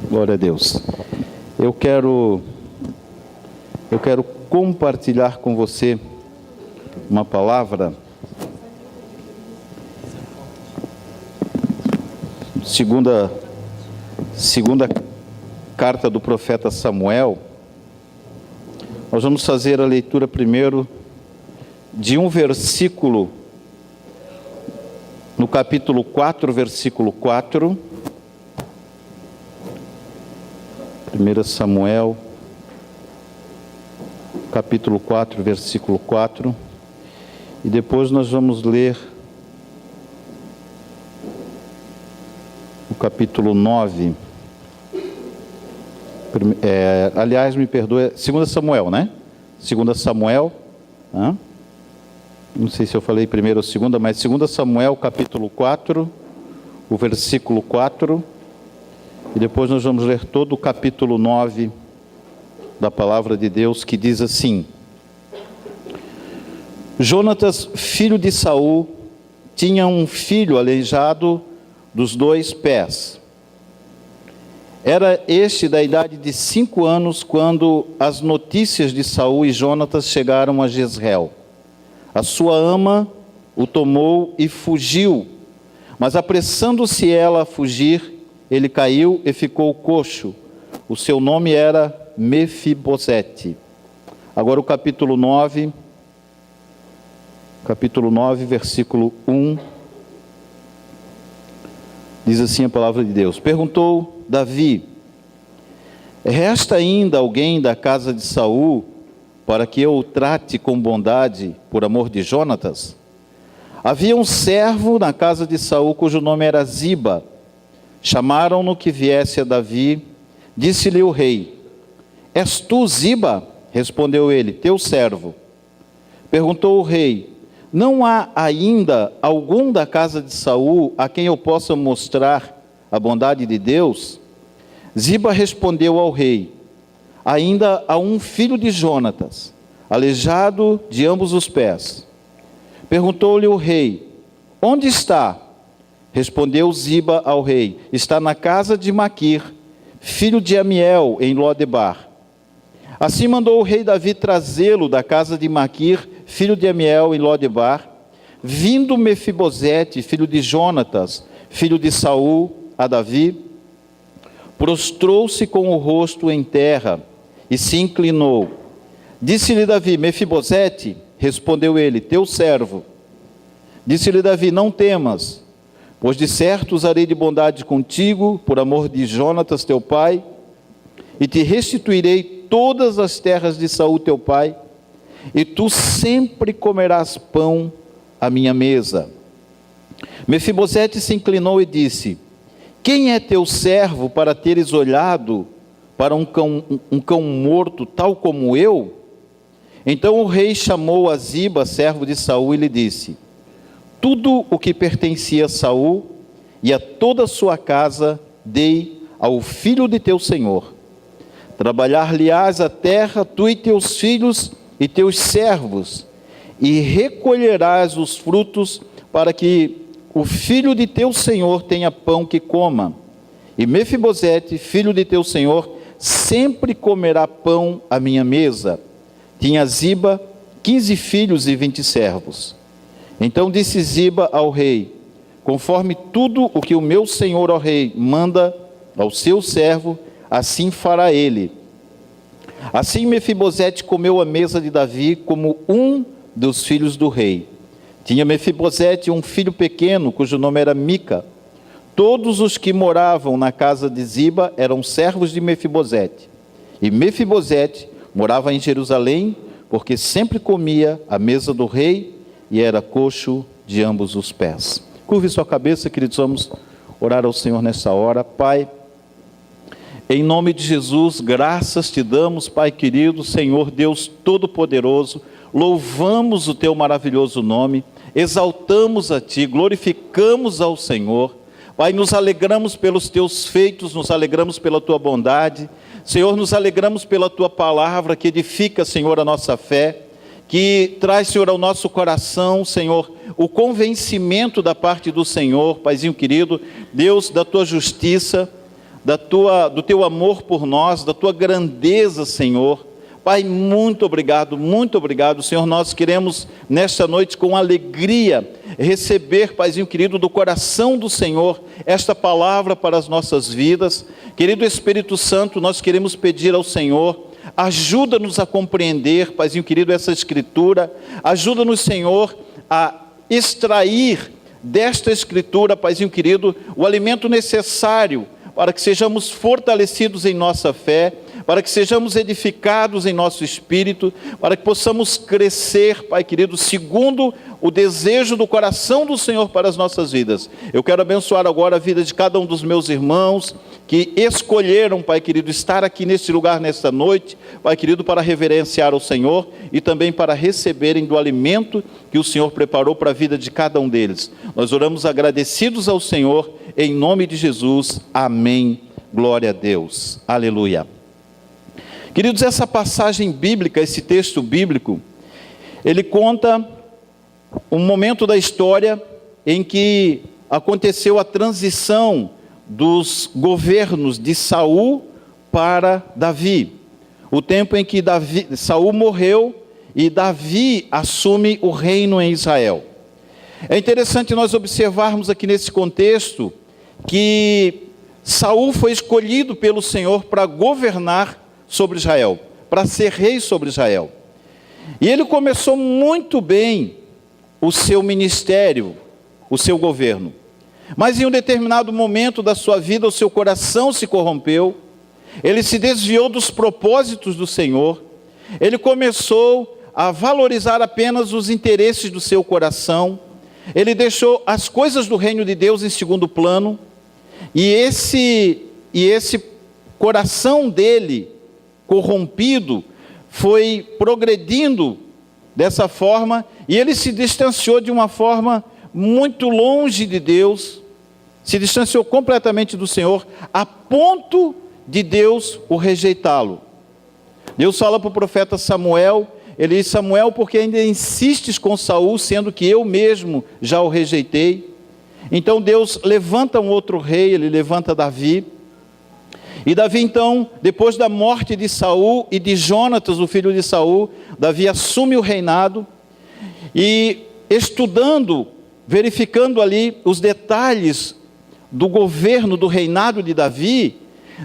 Glória a Deus. Eu quero compartilhar com você uma palavra, segunda carta do profeta Samuel. Nós vamos fazer a leitura primeiro de um versículo no capítulo 4, versículo 4. 1 Samuel, capítulo 4, versículo 4. E depois nós vamos ler o capítulo 9. Aliás, me perdoe, 2 Samuel, né? 2 Samuel, não sei se eu falei primeiro ou segunda, mas 2 Samuel, capítulo 4, o versículo 4, e depois nós vamos ler todo o capítulo 9 da palavra de Deus, que diz assim: Jonatas, filho de Saul, tinha um filho aleijado dos 2 pés. Era este da idade de 5 anos, quando as notícias de Saul e Jonatas chegaram a Jezreel. A sua ama o tomou e fugiu, mas apressando-se ela a fugir, ele caiu e ficou coxo. O seu nome era Mefibosete. Agora o capítulo 9, versículo 1, diz assim a palavra de Deus: Perguntou Davi: resta ainda alguém da casa de Saul para que eu o trate com bondade por amor de Jonatas? Havia um servo na casa de Saul cujo nome era Ziba. Chamaram-no que viesse a Davi. Disse-lhe o rei: És tu Ziba? Respondeu ele: Teu servo. Perguntou o rei: Não há ainda algum da casa de Saul a quem eu possa mostrar a bondade de Deus? Ziba respondeu ao rei: Ainda há um filho de Jonatas, aleijado de ambos os pés. Perguntou-lhe o rei: Onde está? Respondeu Ziba ao rei: Está na casa de Maquir, filho de Amiel, em Lodebar. Assim mandou o rei Davi trazê-lo da casa de Maquir, filho de Amiel, em Lodebar. Vindo Mefibosete, filho de Jonatas, filho de Saul, a Davi, prostrou-se com o rosto em terra e se inclinou. Disse-lhe Davi: Mefibosete? Respondeu ele: Teu servo. Disse-lhe Davi: Não temas, pois de certo usarei de bondade contigo, por amor de Jonatas teu pai, e te restituirei todas as terras de Saul teu pai, e tu sempre comerás pão à minha mesa. Mefibosete se inclinou e disse: Quem é teu servo para teres olhado para um cão morto tal como eu? Então o rei chamou a Ziba, servo de Saul, e lhe disse: Tudo o que pertencia a Saul e a toda a sua casa dei ao filho de teu senhor. Trabalhar-lhe-ás a terra, tu e teus filhos e teus servos, e recolherás os frutos, para que o filho de teu senhor tenha pão que coma. E Mefibosete, filho de teu senhor, sempre comerá pão à minha mesa. Tinha Ziba 15 filhos e 20 servos. Então disse Ziba ao rei: Conforme tudo o que o meu senhor, ó rei, manda ao seu servo, assim fará ele. Assim Mefibosete comeu à mesa de Davi como um dos filhos do rei. Tinha Mefibosete um filho pequeno, cujo nome era Mica. Todos os que moravam na casa de Ziba eram servos de Mefibosete. E Mefibosete morava em Jerusalém, porque sempre comia à mesa do rei e era coxo de ambos os pés. Curve sua cabeça, queridos, vamos orar ao Senhor nessa hora. Pai, em nome de Jesus, graças te damos, Pai querido, Senhor Deus Todo-Poderoso, louvamos o teu maravilhoso nome, exaltamos a ti, glorificamos ao Senhor. Pai, nos alegramos pelos teus feitos, nos alegramos pela tua bondade. Senhor, nos alegramos pela tua palavra que edifica, Senhor, a nossa fé, que traz, Senhor, ao nosso coração, Senhor, o convencimento da parte do Senhor, Paizinho querido, Deus, da tua justiça, do teu amor por nós, da tua grandeza, Senhor. Pai, muito obrigado, Senhor. Nós queremos, nesta noite, com alegria, receber, Paizinho querido, do coração do Senhor, esta palavra para as nossas vidas. Querido Espírito Santo, nós queremos pedir ao Senhor, ajuda-nos a compreender, Paizinho querido, essa Escritura. Ajuda-nos, Senhor, a extrair desta Escritura, Paizinho querido, o alimento necessário para que sejamos fortalecidos em nossa fé, para que sejamos edificados em nosso espírito, para que possamos crescer, Pai querido, segundo o desejo do coração do Senhor para as nossas vidas. Eu quero abençoar agora a vida de cada um dos meus irmãos que escolheram, Pai querido, estar aqui neste lugar nesta noite, Pai querido, para reverenciar o Senhor e também para receberem do alimento que o Senhor preparou para a vida de cada um deles. Nós oramos agradecidos ao Senhor, em nome de Jesus, amém, glória a Deus, aleluia. Queridos, essa passagem bíblica, esse texto bíblico, ele conta um momento da história em que aconteceu a transição dos governos de Saul para Davi. O tempo em que Saul morreu e Davi assume o reino em Israel. É interessante nós observarmos aqui nesse contexto que Saul foi escolhido pelo Senhor para governar sobre Israel, para ser rei sobre Israel. E ele começou muito bem o seu ministério, o seu governo. Mas em um determinado momento da sua vida, o seu coração se corrompeu, ele se desviou dos propósitos do Senhor, ele começou a valorizar apenas os interesses do seu coração, ele deixou as coisas do reino de Deus em segundo plano, e esse coração dele, corrompido, foi progredindo dessa forma, e ele se distanciou de uma forma muito longe de Deus, se distanciou completamente do Senhor, a ponto de Deus o rejeitá-lo. Deus fala para o profeta Samuel, ele diz: Samuel, porque ainda insistes com Saul, sendo que eu mesmo já o rejeitei? Então Deus levanta um outro rei, ele levanta Davi. E Davi então, depois da morte de Saul e de Jonatas, o filho de Saul, Davi assume o reinado e estudando, verificando ali os detalhes do governo, do reinado de Davi,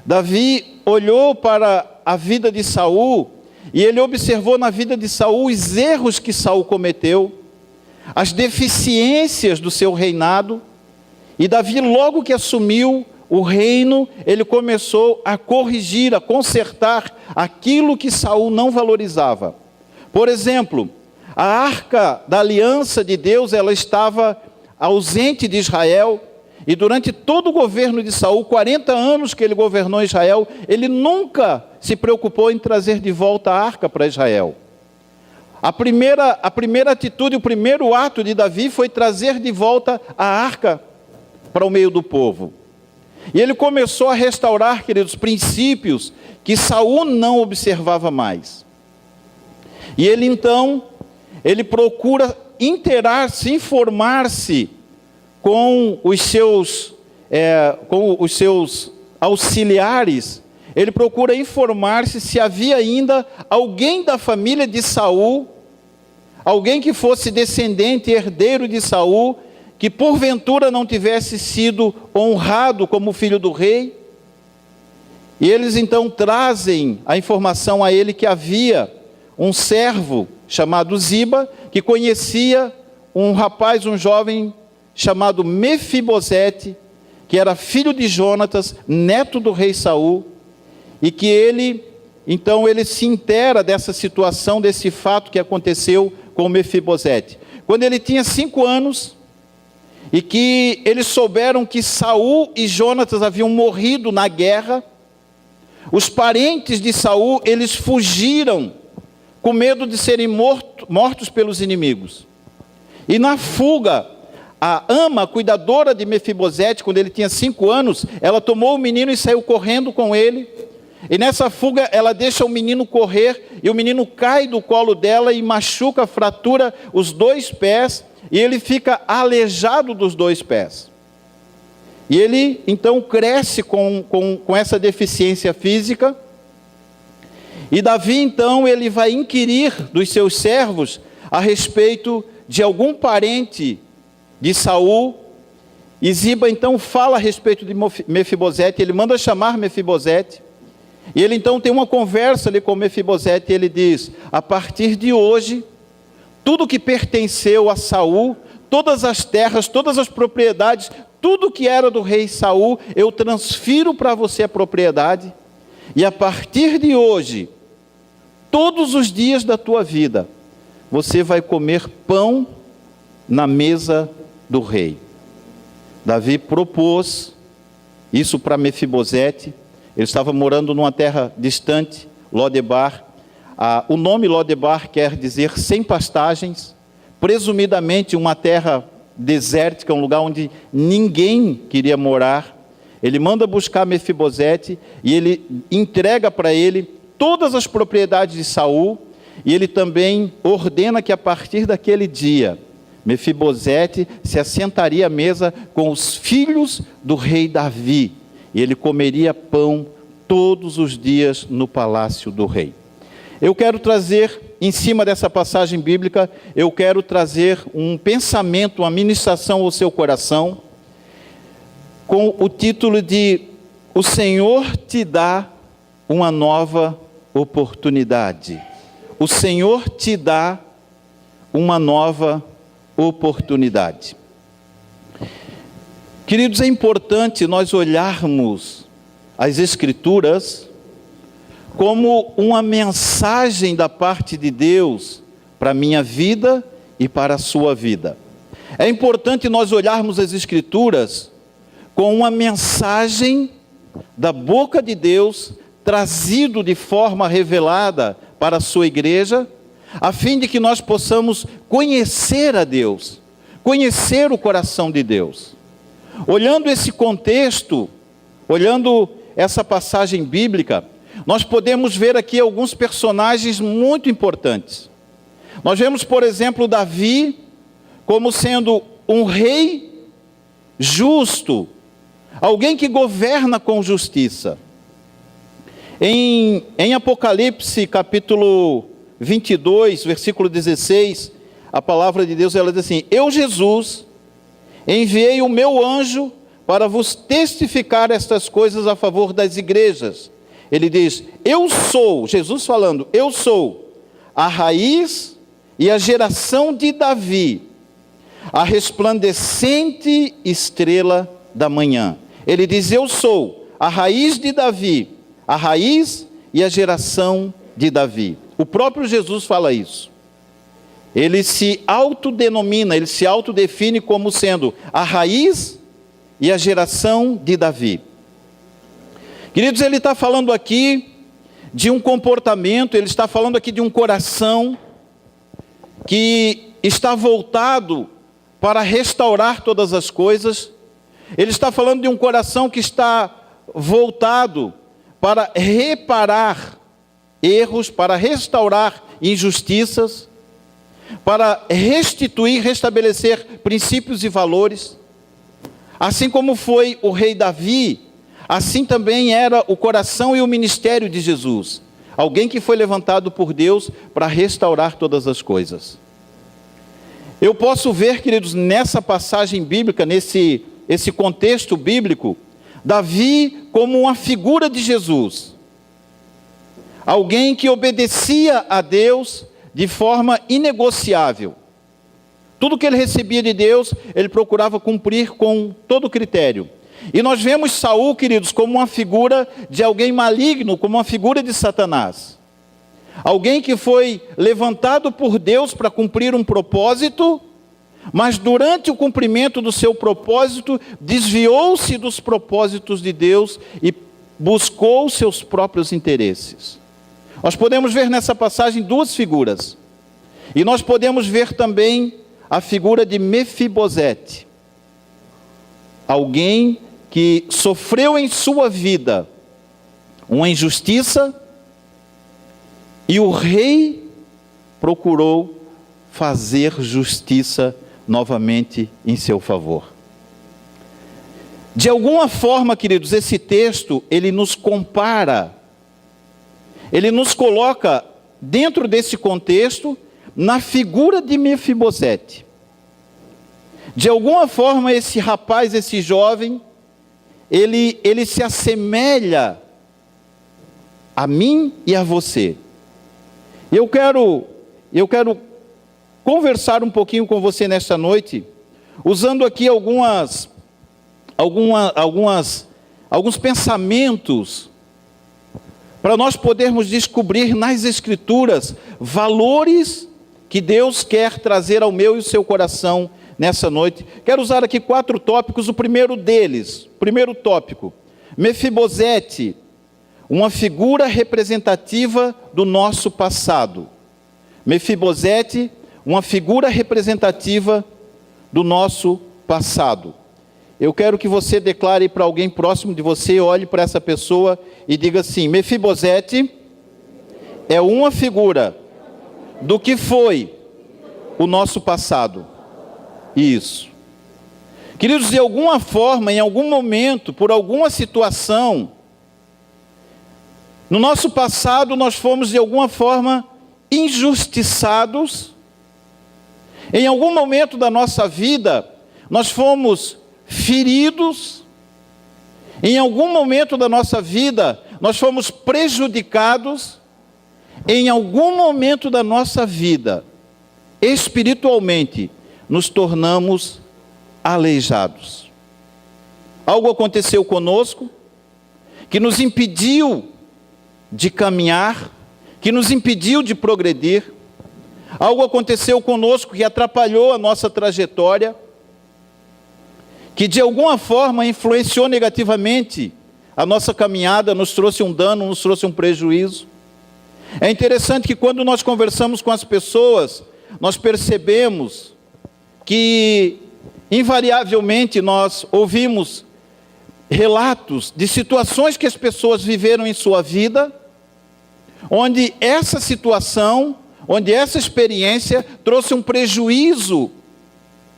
Davi olhou para a vida de Saul e ele observou na vida de Saul os erros que Saul cometeu, as deficiências do seu reinado, e Davi, logo que assumiu o reino, ele começou a corrigir, a consertar aquilo que Saul não valorizava. Por exemplo, a arca da aliança de Deus, ela estava ausente de Israel, e durante todo o governo de Saul, 40 anos que ele governou Israel, ele nunca se preocupou em trazer de volta a arca para Israel. A primeira atitude, o primeiro ato de Davi foi trazer de volta a arca para o meio do povo. E ele começou a restaurar, queridos, princípios que Saul não observava mais. E ele então, ele procura inteirar-se, informar-se com os seus auxiliares. Ele procura informar-se se havia ainda alguém da família de Saul, alguém que fosse descendente, herdeiro de Saul, que porventura não tivesse sido honrado como filho do rei. E eles então trazem a informação a ele que havia um servo chamado Ziba, que conhecia um rapaz, um jovem chamado Mefibosete, que era filho de Jonatas, neto do rei Saul, e que ele se inteira dessa situação, desse fato que aconteceu com Mefibosete. Quando ele tinha 5 anos, e que eles souberam que Saul e Jonatas haviam morrido na guerra, os parentes de Saul, eles fugiram, com medo de serem mortos pelos inimigos. E na fuga, a ama, a cuidadora de Mefibosete, quando ele tinha 5 anos, ela tomou o menino e saiu correndo com ele. E nessa fuga ela deixa o menino correr, e o menino cai do colo dela e machuca, fratura os 2 pés, e ele fica aleijado dos 2 pés. E ele então cresce com essa deficiência física. E Davi então ele vai inquirir dos seus servos a respeito de algum parente de Saul. E Ziba então fala a respeito de Mefibosete, ele manda chamar Mefibosete. E ele então tem uma conversa ali com Mefibosete, e ele diz: a partir de hoje, tudo que pertenceu a Saul, todas as terras, todas as propriedades, tudo que era do rei Saul, eu transfiro para você a propriedade, e a partir de hoje, todos os dias da tua vida, você vai comer pão na mesa do rei. Davi propôs isso para Mefibosete. Ele estava morando numa terra distante, Lodebar. O nome Lodebar quer dizer sem pastagens, presumidamente uma terra desértica, um lugar onde ninguém queria morar. Ele manda buscar Mefibosete e ele entrega para ele todas as propriedades de Saul, e ele também ordena que a partir daquele dia, Mefibosete se assentaria à mesa com os filhos do rei Davi, e ele comeria pão todos os dias no palácio do rei. Eu quero trazer, em cima dessa passagem bíblica, eu quero trazer um pensamento, uma ministração ao seu coração, com o título de O Senhor te dá uma nova oportunidade. O Senhor te dá uma nova oportunidade. Queridos, é importante nós olharmos as Escrituras como uma mensagem da parte de Deus para a minha vida e para a sua vida. É importante nós olharmos as Escrituras com uma mensagem da boca de Deus, trazido de forma revelada para a sua igreja, a fim de que nós possamos conhecer a Deus, conhecer o coração de Deus. Olhando esse contexto, olhando essa passagem bíblica, nós podemos ver aqui alguns personagens muito importantes. Nós vemos, por exemplo, Davi como sendo um rei justo, alguém que governa com justiça. Em Apocalipse, capítulo 22, versículo 16, a palavra de Deus, ela diz assim: eu, Jesus, enviei o meu anjo para vos testificar estas coisas a favor das igrejas. Ele diz: eu sou, Jesus falando, eu sou a raiz e a geração de Davi, a resplandecente estrela da manhã. Ele diz: eu sou a raiz de Davi, a raiz e a geração de Davi. O próprio Jesus fala isso. Ele se autodenomina, ele se autodefine como sendo a raiz e a geração de Davi. Queridos, ele está falando aqui de um comportamento, ele está falando aqui de um coração que está voltado para restaurar todas as coisas. Ele está falando de um coração que está voltado para reparar erros, para restaurar injustiças, para restituir, restabelecer princípios e valores. Assim como foi o rei Davi, assim também era o coração e o ministério de Jesus. Alguém que foi levantado por Deus para restaurar todas as coisas. Eu posso ver, queridos, nessa passagem bíblica, esse contexto bíblico, Davi como uma figura de Jesus. Alguém que obedecia a Deus de forma inegociável. Tudo que ele recebia de Deus, ele procurava cumprir com todo critério. E nós vemos Saul, queridos, como uma figura de alguém maligno, como uma figura de Satanás. Alguém que foi levantado por Deus para cumprir um propósito, mas durante o cumprimento do seu propósito, desviou-se dos propósitos de Deus e buscou seus próprios interesses. Nós podemos ver nessa passagem duas figuras. E nós podemos ver também a figura de Mefibosete. Alguém que sofreu em sua vida uma injustiça, e o rei procurou fazer justiça novamente em seu favor. De alguma forma, queridos, esse texto, ele nos compara, ele nos coloca dentro desse contexto, na figura de Mefibosete. De alguma forma, esse rapaz, esse jovem, ele se assemelha a mim e a você. Eu quero conversar um pouquinho com você nesta noite, usando aqui alguns pensamentos, para nós podermos descobrir nas Escrituras valores que Deus quer trazer ao meu e ao seu coração nessa noite. Quero usar aqui 4 tópicos. O primeiro deles, primeiro tópico: Mefibosete, uma figura representativa do nosso passado. Mefibosete, uma figura representativa do nosso passado. Eu quero que você declare para alguém próximo de você, olhe para essa pessoa e diga assim: Mefibosete é uma figura do que foi o nosso passado. Isso. Queridos, de alguma forma, em algum momento, por alguma situação, no nosso passado nós fomos de alguma forma injustiçados. Em algum momento da nossa vida, nós fomos feridos. Em algum momento da nossa vida, nós fomos prejudicados. Em algum momento da nossa vida, espiritualmente, nos tornamos aleijados. Algo aconteceu conosco que nos impediu de caminhar, que nos impediu de progredir. Algo aconteceu conosco que atrapalhou a nossa trajetória, que de alguma forma influenciou negativamente a nossa caminhada, nos trouxe um dano, nos trouxe um prejuízo. É interessante que quando nós conversamos com as pessoas, nós percebemos que, invariavelmente, nós ouvimos relatos de situações que as pessoas viveram em sua vida, onde essa situação, onde essa experiência trouxe um prejuízo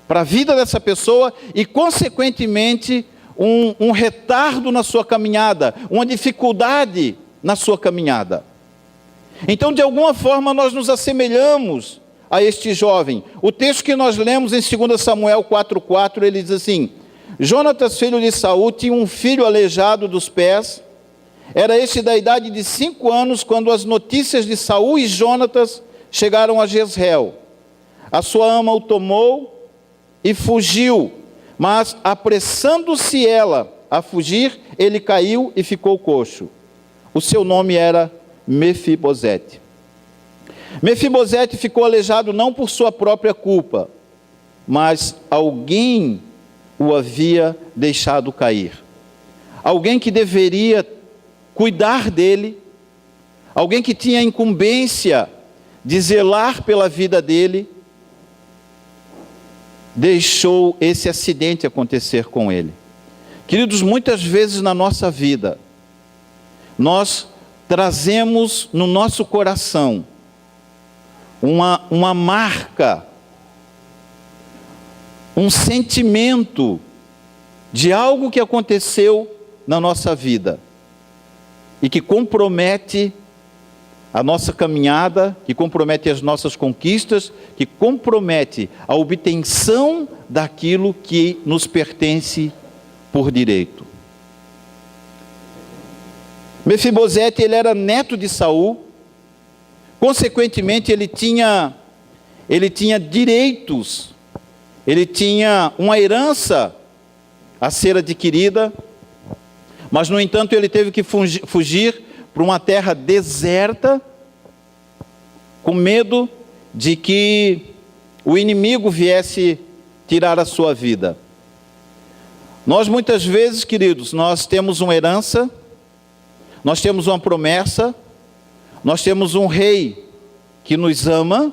para a vida dessa pessoa e, consequentemente, um retardo na sua caminhada, uma dificuldade na sua caminhada. Então, de alguma forma, nós nos assemelhamos a este jovem. O texto que nós lemos em 2 Samuel 4,4, ele diz assim: Jonatas, filho de Saul, tinha um filho aleijado dos pés. Era este da idade de 5 anos, quando as notícias de Saul e Jonatas chegaram a Jezreel. A sua ama o tomou e fugiu, mas apressando-se ela a fugir, ele caiu e ficou coxo. O seu nome era Mefibosete. Mefibosete ficou aleijado não por sua própria culpa, mas alguém o havia deixado cair. Alguém que deveria cuidar dele, alguém que tinha a incumbência de zelar pela vida dele, deixou esse acidente acontecer com ele. Queridos, muitas vezes na nossa vida, nós trazemos no nosso coração uma marca, um sentimento de algo que aconteceu na nossa vida e que compromete a nossa caminhada, que compromete as nossas conquistas, que compromete a obtenção daquilo que nos pertence por direito. Mefibosete, ele era neto de Saul, consequentemente ele tinha direitos, ele tinha uma herança a ser adquirida, mas no entanto ele teve que fugir para uma terra deserta, com medo de que o inimigo viesse tirar a sua vida. Nós muitas vezes, queridos, nós temos uma herança, nós temos uma promessa, nós temos um rei que nos ama,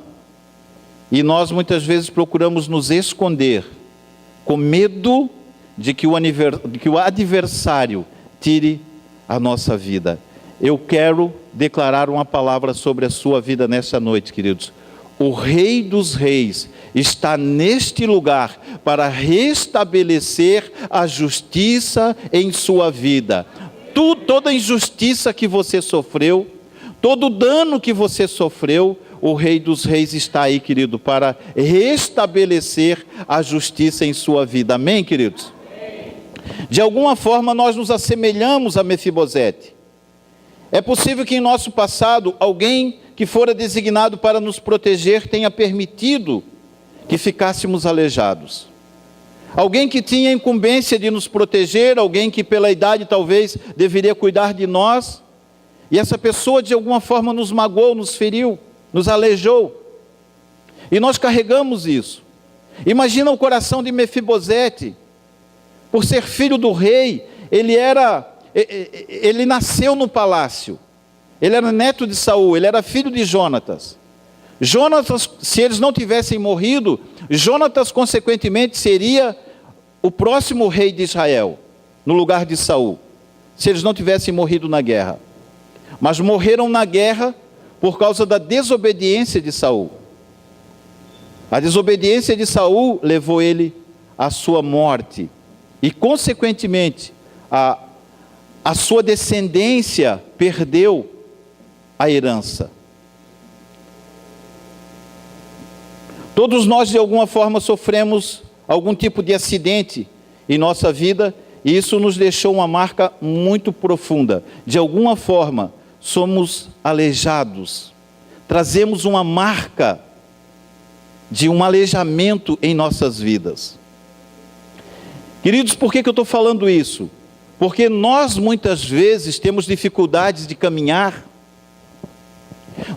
e nós muitas vezes procuramos nos esconder, com medo de que o adversário tire a nossa vida. eu quero declarar uma palavra sobre a sua vida nessa noite, queridos. O Rei dos Reis está neste lugar para restabelecer a justiça em sua vida. Toda injustiça que você sofreu, todo dano que você sofreu, o Rei dos Reis está aí, querido, para restabelecer a justiça em sua vida. Amém, queridos? De alguma forma nós nos assemelhamos a Mefibosete. É possível que em nosso passado alguém que fora designado para nos proteger tenha permitido que ficássemos aleijados. Alguém que tinha a incumbência de nos proteger, alguém que pela idade talvez deveria cuidar de nós, e essa pessoa de alguma forma nos magoou, nos feriu, nos aleijou. E nós carregamos isso. Imagina o coração de Mefibosete. Por ser filho do rei, ele nasceu no palácio. Ele era neto de Saul, ele era filho de Jonatas. Jonatas, se eles não tivessem morrido, Jonatas consequentemente seria o próximo rei de Israel, no lugar de Saul, se eles não tivessem morrido na guerra. Mas morreram na guerra por causa da desobediência de Saul. A desobediência de Saul levou ele à sua morte. E consequentemente, a sua descendência perdeu a herança. Todos nós de alguma forma sofremos algum tipo de acidente em nossa vida, e isso nos deixou uma marca muito profunda. De alguma forma, somos aleijados, trazemos uma marca de um aleijamento em nossas vidas. Queridos, por que eu estou falando isso? Porque nós muitas vezes temos dificuldades de caminhar,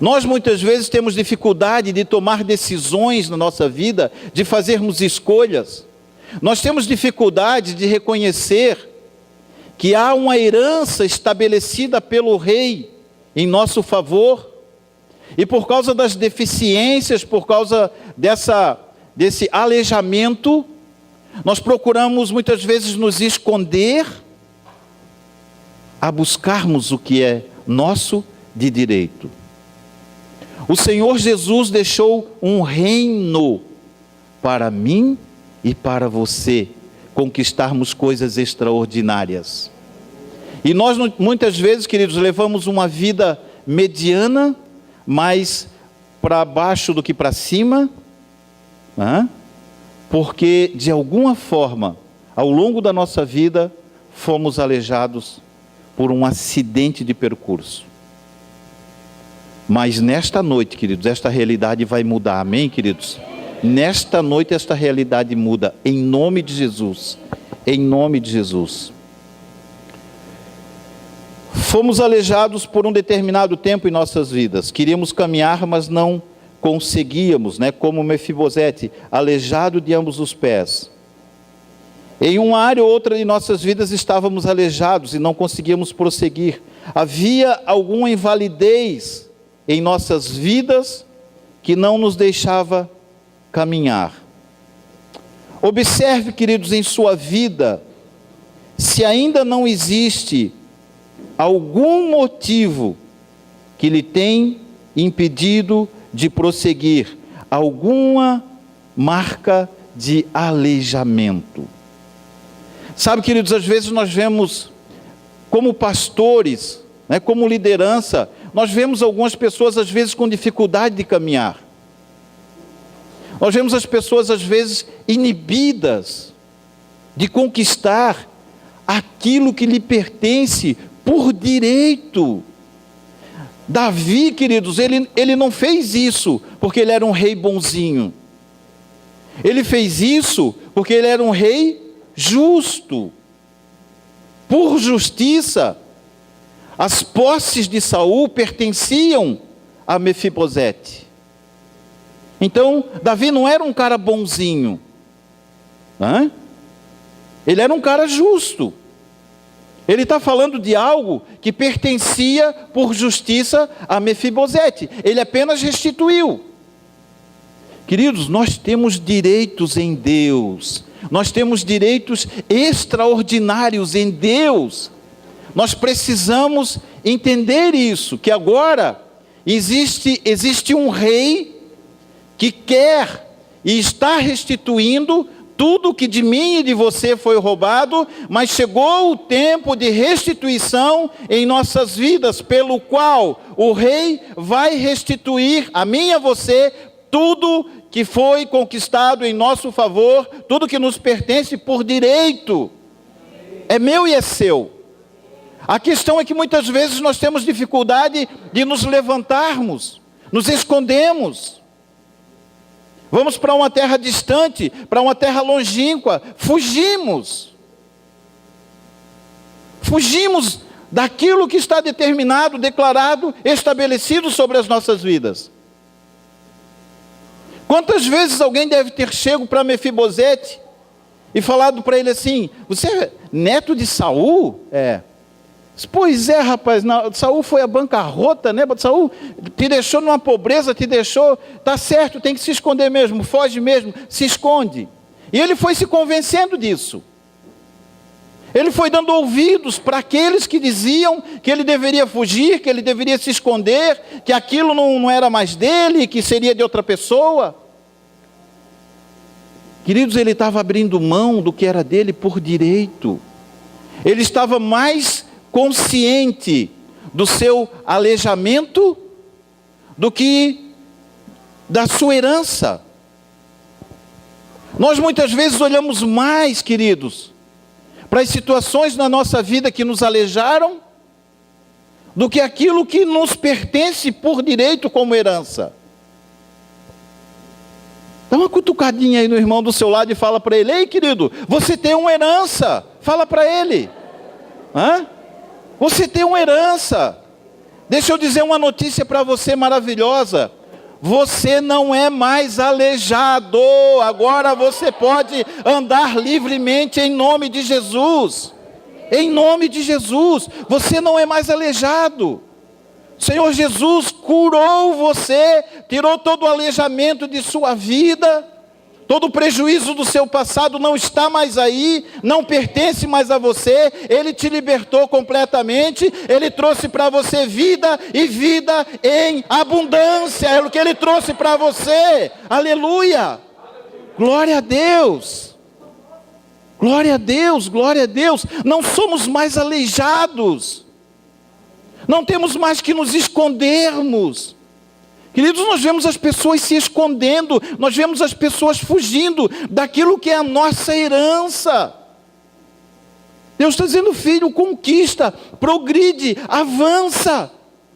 nós muitas vezes temos dificuldade de tomar decisões na nossa vida, de fazermos escolhas. Nós temos dificuldade de reconhecer que há uma herança estabelecida pelo rei em nosso favor, e por causa das deficiências, por causa desse aleijamento, nós procuramos muitas vezes nos esconder a buscarmos o que é nosso de direito. O Senhor Jesus deixou um reino para mim e para você conquistarmos coisas extraordinárias. E nós muitas vezes, queridos, levamos uma vida mediana, mais para baixo do que para cima, porque de alguma forma, ao longo da nossa vida, fomos aleijados por um acidente de percurso. Mas nesta noite, queridos, esta realidade vai mudar, amém, queridos? Nesta noite esta realidade muda, em nome de Jesus, em nome de Jesus. Fomos aleijados por um determinado tempo em nossas vidas, queríamos caminhar, mas não conseguíamos, como Mefibosete, aleijado de ambos os pés. Em uma área ou outra de nossas vidas estávamos aleijados e não conseguíamos prosseguir. Havia alguma invalidez em nossas vidas que não nos deixava caminhar. Observe, queridos, em sua vida, se ainda não existe algum motivo que lhe tem impedido de prosseguir, alguma marca de aleijamento. Sabe, queridos, às vezes nós vemos, como pastores, como liderança, nós vemos algumas pessoas às vezes com dificuldade de caminhar. Nós vemos as pessoas às vezes inibidas de conquistar aquilo que lhe pertence por direito. Davi, queridos, ele não fez isso porque ele era um rei bonzinho. Ele fez isso porque ele era um rei justo. Por justiça, as posses de Saul pertenciam a Mefibosete. Então, Davi não era um cara bonzinho. Ele era um cara justo. Ele está falando de algo que pertencia por justiça a Mefibosete. Ele apenas restituiu. Queridos, nós temos direitos em Deus. Nós temos direitos extraordinários em Deus. Nós precisamos entender isso, que agora existe um rei que quer e está restituindo tudo que de mim e de você foi roubado, mas chegou o tempo de restituição em nossas vidas, pelo qual o rei vai restituir a mim e a você tudo que foi conquistado em nosso favor, tudo que nos pertence por direito. É meu e é seu. A questão é que muitas vezes nós temos dificuldade de nos levantarmos, nos escondemos. Vamos para uma terra distante, para uma terra longínqua, fugimos. Fugimos daquilo que está determinado, declarado, estabelecido sobre as nossas vidas. Quantas vezes alguém deve ter chego para Mefibosete e falado para ele assim: você é neto de Saul? Pois é, rapaz, Saul foi a bancarrota, né? Saul te deixou numa pobreza, te deixou, tá certo, tem que se esconder mesmo, foge mesmo, se esconde. E ele foi se convencendo disso. Ele foi dando ouvidos para aqueles que diziam que ele deveria fugir, que ele deveria se esconder, que aquilo não era mais dele, que seria de outra pessoa. Queridos, ele estava abrindo mão do que era dele por direito. Ele estava mais consciente do seu aleijamento do que da sua herança. Nós muitas vezes olhamos mais, queridos, para as situações na nossa vida que nos aleijaram, do que aquilo que nos pertence por direito como herança. Dá uma cutucadinha aí no irmão do seu lado e fala para ele: ei, querido, você tem uma herança. Fala para ele. Você tem uma herança. Deixa eu dizer uma notícia para você maravilhosa. Você não é mais aleijado. Agora você pode andar livremente em nome de Jesus. Em nome de Jesus. Você não é mais aleijado. O Senhor Jesus curou você, tirou todo o aleijamento de sua vida. Todo o prejuízo do seu passado não está mais aí, não pertence mais a você. Ele te libertou completamente. Ele trouxe para você vida e vida em abundância. É o que Ele trouxe para você. Aleluia! Glória a Deus! Glória a Deus, glória a Deus. Não somos mais aleijados. Não temos mais que nos escondermos. Queridos, nós vemos as pessoas se escondendo, nós vemos as pessoas fugindo daquilo que é a nossa herança. Deus está dizendo: filho, conquista, progride, avança.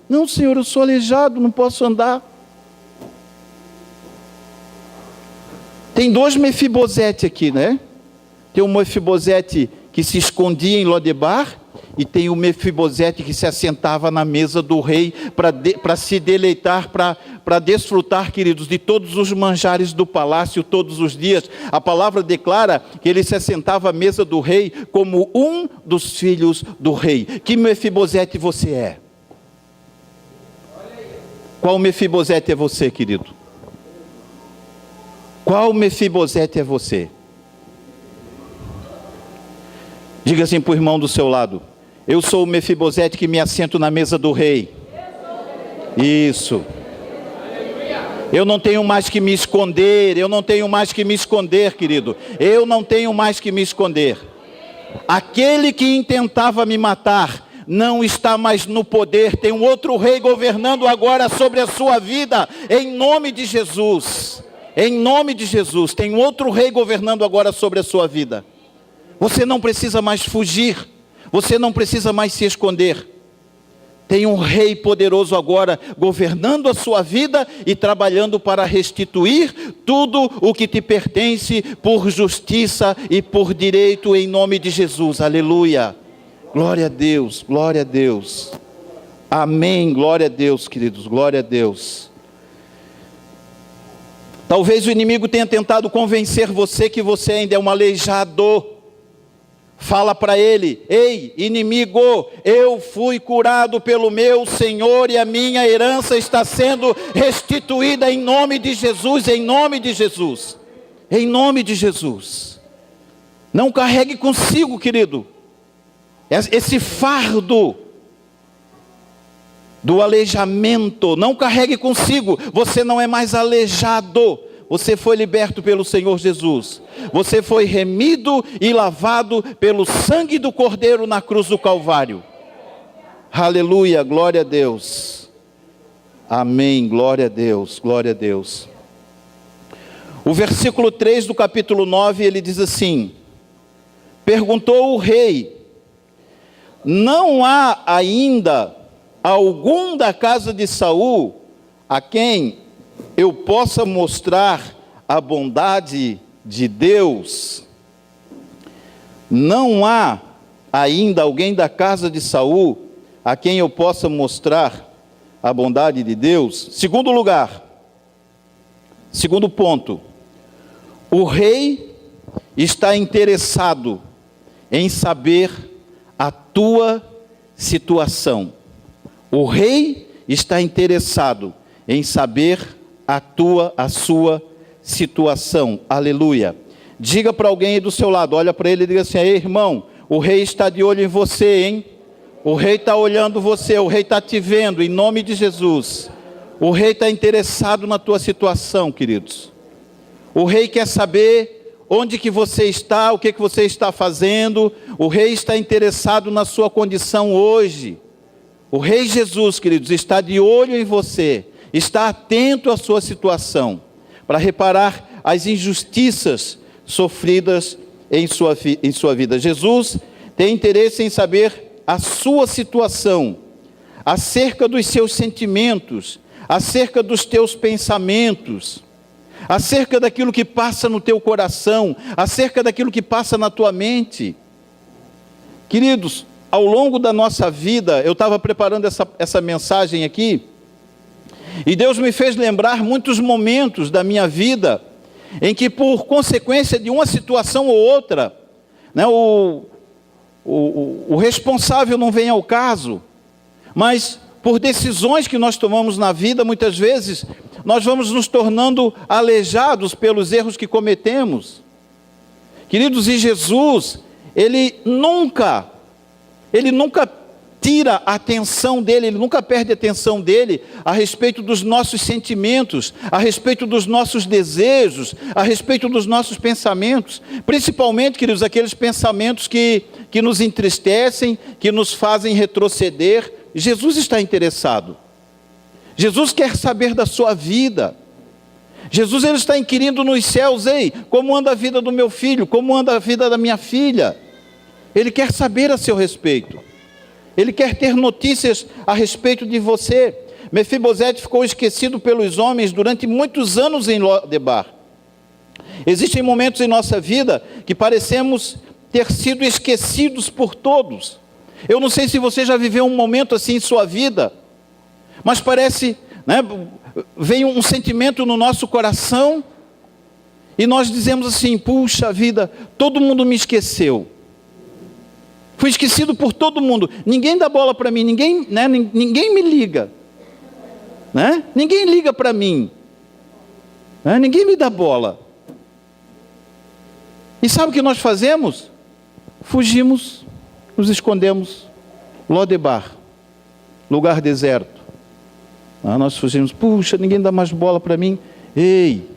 Não, Senhor, eu sou aleijado, não posso andar. Tem dois Mefibosete aqui, né? Tem o Mefibosete que se escondia em Lodebar, e tem o Mefibosete que se assentava na mesa do rei para se deleitar, para desfrutar, queridos, de todos os manjares do palácio todos os dias. A palavra declara que ele se assentava à mesa do rei como um dos filhos do rei. Que Mefibosete você é? Qual Mefibosete é você, querido? Qual Mefibosete é você? Diga assim para o irmão do seu lado: eu sou o Mefibosete que me assento na mesa do rei. Isso. Eu não tenho mais que me esconder. Eu não tenho mais que me esconder, querido. Eu não tenho mais que me esconder. Aquele que intentava me matar não está mais no poder. Tem um outro rei governando agora sobre a sua vida. Em nome de Jesus. Em nome de Jesus. Tem um outro rei governando agora sobre a sua vida. Você não precisa mais fugir. Você não precisa mais se esconder. Tem um rei poderoso agora governando a sua vida e trabalhando para restituir tudo o que te pertence por justiça e por direito em nome de Jesus. Aleluia. Glória a Deus, glória a Deus. Amém, glória a Deus, queridos, glória a Deus. Talvez o inimigo tenha tentado convencer você que você ainda é um aleijado. Fala para ele: ei, inimigo, eu fui curado pelo meu Senhor e a minha herança está sendo restituída em nome de Jesus, em nome de Jesus, em nome de Jesus. Não carregue consigo, querido, esse fardo do aleijamento, não carregue consigo. Você não é mais aleijado. Você foi liberto pelo Senhor Jesus. Você foi remido e lavado pelo sangue do Cordeiro na cruz do Calvário. Aleluia, glória a Deus. Amém, glória a Deus, glória a Deus. O versículo 3 do capítulo 9, ele diz assim: perguntou o rei: não há ainda algum da casa de Saul a quem eu possa mostrar a bondade de Deus? Não há ainda alguém da casa de Saul a quem eu possa mostrar a bondade de Deus? Segundo lugar, segundo ponto, o rei está interessado em saber a tua situação. O rei está interessado em saber a sua situação. Aleluia. Diga para alguém aí do seu lado, olha para ele e diga assim: ei, irmão, o rei está de olho em você, hein? O rei está olhando você, o rei está te vendo, em nome de Jesus. O rei está interessado na tua situação, queridos. O rei quer saber onde que você está, o que você está fazendo. O rei está interessado na sua condição hoje. O rei Jesus, queridos, está de olho em você, está atento à sua situação, para reparar as injustiças sofridas em sua vida. Jesus tem interesse em saber a sua situação, acerca dos seus sentimentos, acerca dos teus pensamentos, acerca daquilo que passa no teu coração, acerca daquilo que passa na tua mente. Queridos, ao longo da nossa vida, eu estava preparando essa mensagem aqui, e Deus me fez lembrar muitos momentos da minha vida, em que por consequência de uma situação ou outra, né, o responsável não vem ao caso, mas por decisões que nós tomamos na vida, muitas vezes, nós vamos nos tornando aleijados pelos erros que cometemos. Queridos, e Jesus, Ele nunca tira a atenção dele, Ele nunca perde a atenção dele a respeito dos nossos sentimentos, a respeito dos nossos desejos, a respeito dos nossos pensamentos, principalmente, queridos, aqueles pensamentos que nos entristecem, que nos fazem retroceder. Jesus está interessado. Jesus quer saber da sua vida. Jesus, Ele está inquirindo nos céus: ei, como anda a vida do meu filho? Como anda a vida da minha filha? Ele quer saber a seu respeito. Ele quer ter notícias a respeito de você. Mefibosete ficou esquecido pelos homens durante muitos anos em Lodebar. Existem momentos em nossa vida que parecemos ter sido esquecidos por todos. Eu não sei se você já viveu um momento assim em sua vida, mas parece, né, vem um sentimento no nosso coração e nós dizemos assim: puxa vida, todo mundo me esqueceu. Fui esquecido por todo mundo. Ninguém dá bola para mim, ninguém me liga. Né? Ninguém liga para mim. Né? Ninguém me dá bola. E sabe o que nós fazemos? Fugimos, nos escondemos. Lodebar, lugar deserto. Nós fugimos. Puxa, ninguém dá mais bola para mim. Ei,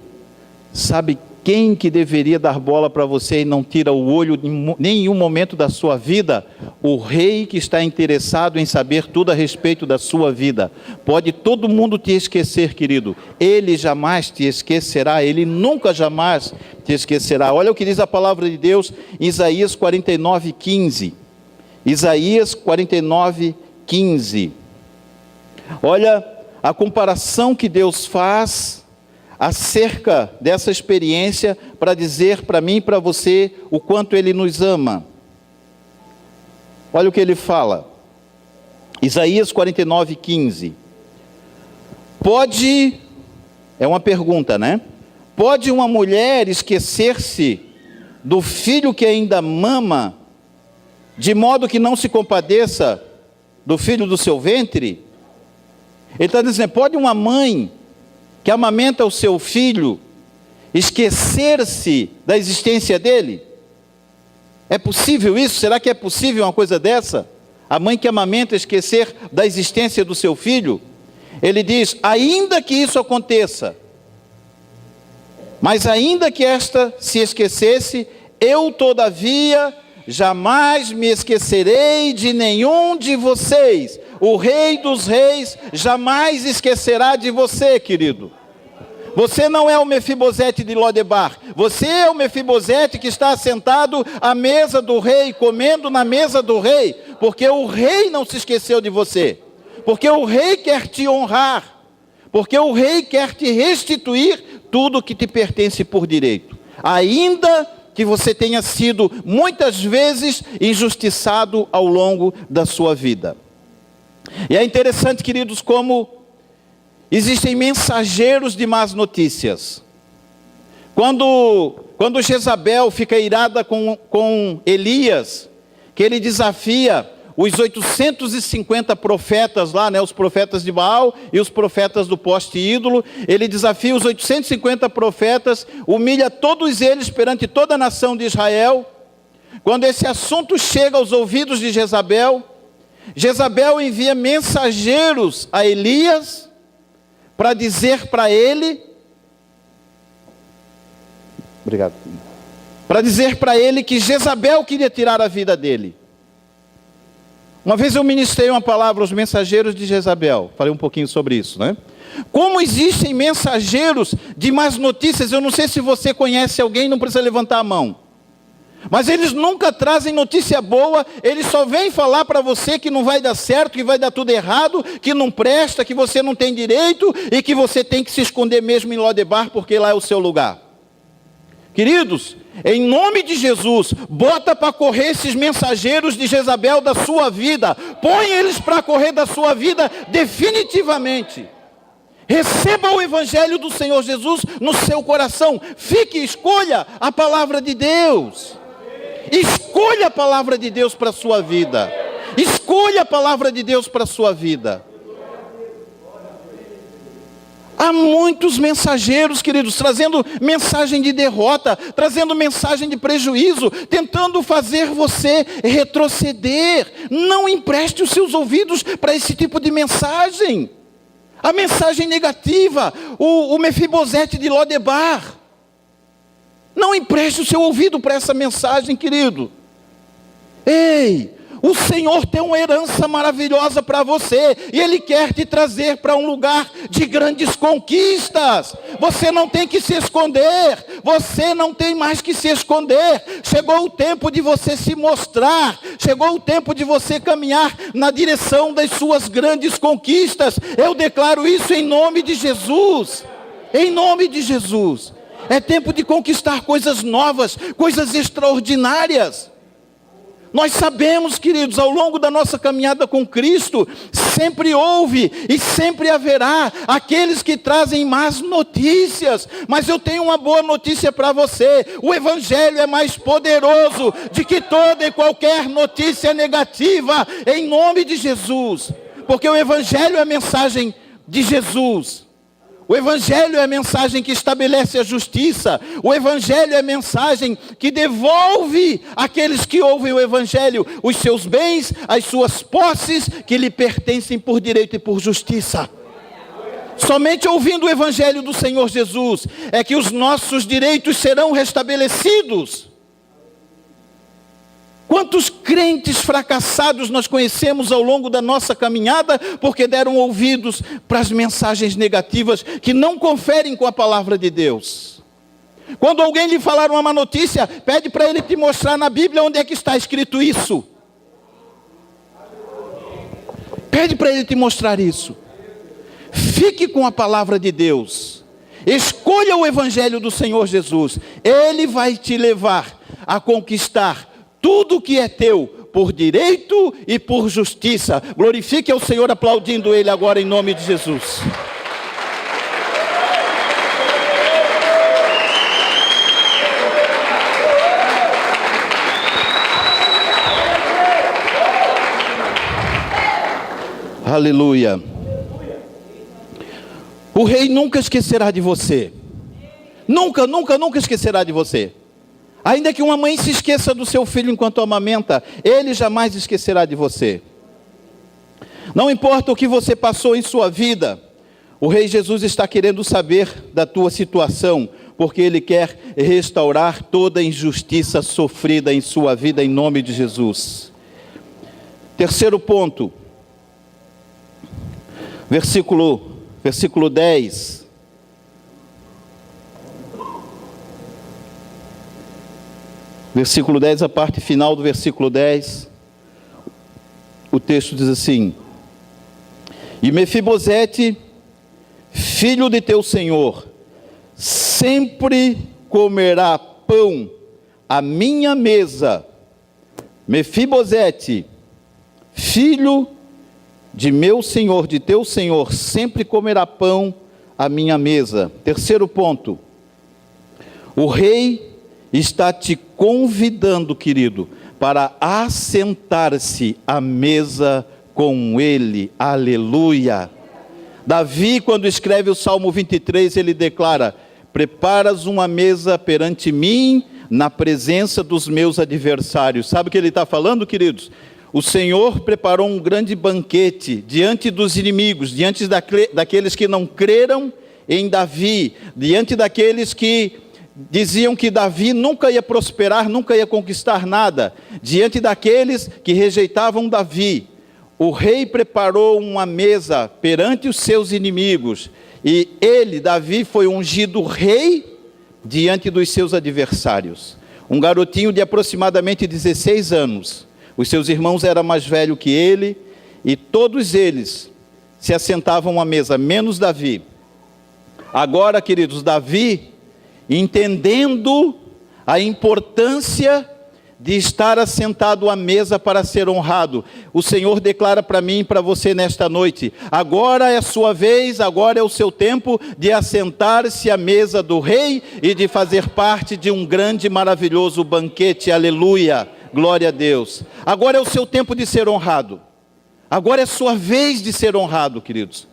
sabe quem que deveria dar bola para você e não tira o olho em nenhum momento da sua vida? O rei que está interessado em saber tudo a respeito da sua vida. Pode todo mundo te esquecer, querido, Ele jamais te esquecerá, Ele nunca jamais te esquecerá. Olha o que diz a palavra de Deus em Isaías 49:15. Isaías 49:15. Olha a comparação que Deus faz acerca dessa experiência, para dizer para mim e para você o quanto Ele nos ama. Olha o que Ele fala. Isaías 49:15. É uma pergunta, né? Pode uma mulher esquecer-se do filho que ainda mama, de modo que não se compadeça do filho do seu ventre? Ele está dizendo: pode uma mãe que amamenta o seu filho esquecer-se da existência dele? É possível isso? Será que é possível uma coisa dessa? A mãe que amamenta esquecer da existência do seu filho? Ele diz, ainda que isso aconteça, mas ainda que esta se esquecesse, eu todavia jamais me esquecerei de nenhum de vocês. O Rei dos Reis jamais esquecerá de você, querido. Você não é o Mefibosete de Lodebar. Você é o Mefibosete que está sentado à mesa do rei, comendo na mesa do rei, porque o rei não se esqueceu de você. Porque o rei quer te honrar. Porque o rei quer te restituir tudo que te pertence por direito. Ainda que você tenha sido muitas vezes injustiçado ao longo da sua vida. E é interessante, queridos, como existem mensageiros de más notícias. Quando Jezabel fica irada com Elias, que ele desafia os 850 profetas lá, os profetas de Baal e os profetas do poste ídolo, ele desafia os 850 profetas, humilha todos eles perante toda a nação de Israel. Quando esse assunto chega aos ouvidos de Jezabel, Jezabel envia mensageiros a Elias para dizer para ele, para dizer para ele que Jezabel queria tirar a vida dele. Uma vez eu ministrei uma palavra aos mensageiros de Jezabel, falei um pouquinho sobre isso, né? Como existem mensageiros de más notícias, eu não sei se você conhece alguém, não precisa levantar a mão. Mas eles nunca trazem notícia boa, eles só vêm falar para você que não vai dar certo, que vai dar tudo errado, que não presta, que você não tem direito e que você tem que se esconder mesmo em Lodebar porque lá é o seu lugar. Queridos, em nome de Jesus, bota para correr esses mensageiros de Jezabel da sua vida, põe eles para correr da sua vida definitivamente. Receba o Evangelho do Senhor Jesus no seu coração, escolha a palavra de Deus. Escolha a palavra de Deus para a sua vida. Escolha a palavra de Deus para a sua vida. Há muitos mensageiros, queridos, trazendo mensagem de derrota, trazendo mensagem de prejuízo, tentando fazer você retroceder. Não empreste os seus ouvidos para esse tipo de mensagem. A mensagem negativa, o Mefibosete de Lodebar. Não empreste o seu ouvido para essa mensagem, querido. Ei, o Senhor tem uma herança maravilhosa para você, e Ele quer te trazer para um lugar de grandes conquistas. Você não tem que se esconder, você não tem mais que se esconder. Chegou o tempo de você se mostrar, chegou o tempo de você caminhar na direção das suas grandes conquistas. Eu declaro isso em nome de Jesus, em nome de Jesus. É tempo de conquistar coisas novas, coisas extraordinárias. Nós sabemos, queridos, ao longo da nossa caminhada com Cristo, sempre houve e sempre haverá aqueles que trazem más notícias. Mas eu tenho uma boa notícia para você: o Evangelho é mais poderoso do que toda e qualquer notícia negativa, em nome de Jesus. Porque o Evangelho é a mensagem de Jesus. O Evangelho é a mensagem que estabelece a justiça. O Evangelho é a mensagem que devolve àqueles que ouvem o Evangelho os seus bens, as suas posses que lhe pertencem por direito e por justiça. Somente ouvindo o Evangelho do Senhor Jesus é que os nossos direitos serão restabelecidos. Quantos crentes fracassados nós conhecemos ao longo da nossa caminhada porque deram ouvidos para as mensagens negativas que não conferem com a palavra de Deus? Quando alguém lhe falar uma má notícia, pede para ele te mostrar na Bíblia onde é que está escrito isso. Pede para ele te mostrar isso. Fique com a palavra de Deus. Escolha o Evangelho do Senhor Jesus. Ele vai te levar a conquistar tudo que é teu, por direito e por justiça. Glorifique ao Senhor aplaudindo Ele agora em nome de Jesus. Aleluia. O rei nunca esquecerá de você. Nunca, nunca, nunca esquecerá de você. Ainda que uma mãe se esqueça do seu filho enquanto amamenta, ele jamais esquecerá de você. Não importa o que você passou em sua vida, o Rei Jesus está querendo saber da tua situação, porque Ele quer restaurar toda a injustiça sofrida em sua vida, em nome de Jesus. Terceiro ponto, versículo 10. Versículo 10, a parte final do versículo 10, o texto diz assim: E Mefibosete, filho de teu senhor, sempre comerá pão à minha mesa. Mefibosete, filho de meu senhor, de teu senhor, sempre comerá pão à minha mesa. Terceiro ponto, o rei está te convidando, querido, para assentar-se à mesa com ele. Aleluia. Davi, quando escreve o Salmo 23, ele declara: preparas uma mesa perante mim, na presença dos meus adversários. Sabe o que ele está falando, queridos? O Senhor preparou um grande banquete diante dos inimigos, diante daqueles que não creram em Davi, diante daqueles que diziam que Davi nunca ia prosperar, nunca ia conquistar nada, diante daqueles que rejeitavam Davi. O rei preparou uma mesa perante os seus inimigos, e ele, Davi, foi ungido rei diante dos seus adversários. Um garotinho de aproximadamente 16 anos, os seus irmãos eram mais velhos que ele, e todos eles se assentavam à mesa, menos Davi. Agora, queridos, Davi, entendendo a importância de estar assentado à mesa para ser honrado, o Senhor declara para mim e para você nesta noite: agora é a sua vez, agora é o seu tempo de assentar-se à mesa do rei e de fazer parte de um grande e maravilhoso banquete. Aleluia, glória a Deus. Agora é o seu tempo de ser honrado, agora é a sua vez de ser honrado, queridos.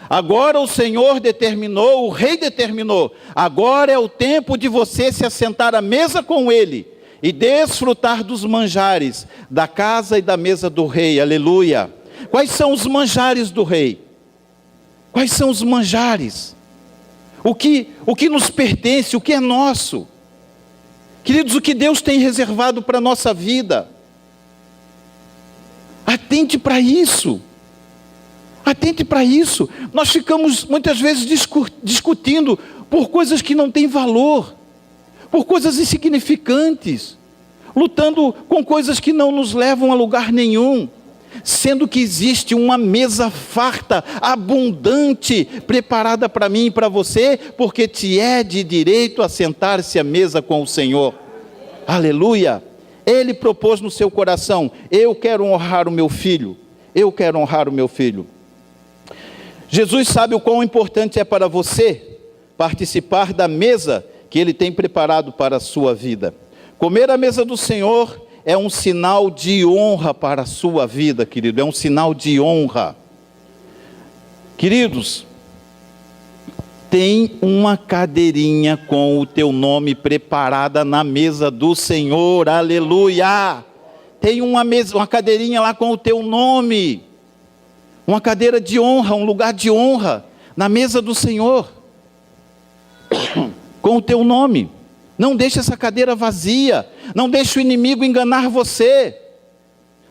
Agora o Senhor determinou, o rei determinou, agora é o tempo de você se assentar à mesa com ele e desfrutar dos manjares da casa e da mesa do rei. Aleluia. Quais são os manjares do rei? Quais são os manjares? O que nos pertence, o que é nosso? Queridos, o que Deus tem reservado para a nossa vida? Atente para isso. Atente para isso. Nós ficamos muitas vezes discutindo por coisas que não têm valor, por coisas insignificantes, lutando com coisas que não nos levam a lugar nenhum, sendo que existe uma mesa farta, abundante, preparada para mim e para você, porque te é de direito a sentar-se à mesa com o Senhor. Aleluia. Ele propôs no seu coração: eu quero honrar o meu filho, eu quero honrar o meu filho. Jesus sabe o quão importante é para você participar da mesa que Ele tem preparado para a sua vida. Comer a mesa do Senhor é um sinal de honra para a sua vida, querido, é um sinal de honra. Queridos, tem uma cadeirinha com o teu nome preparada na mesa do Senhor, aleluia. Tem uma cadeirinha lá com o teu nome, uma cadeira de honra, um lugar de honra, na mesa do Senhor, com o teu nome. Não deixe essa cadeira vazia, não deixe o inimigo enganar você,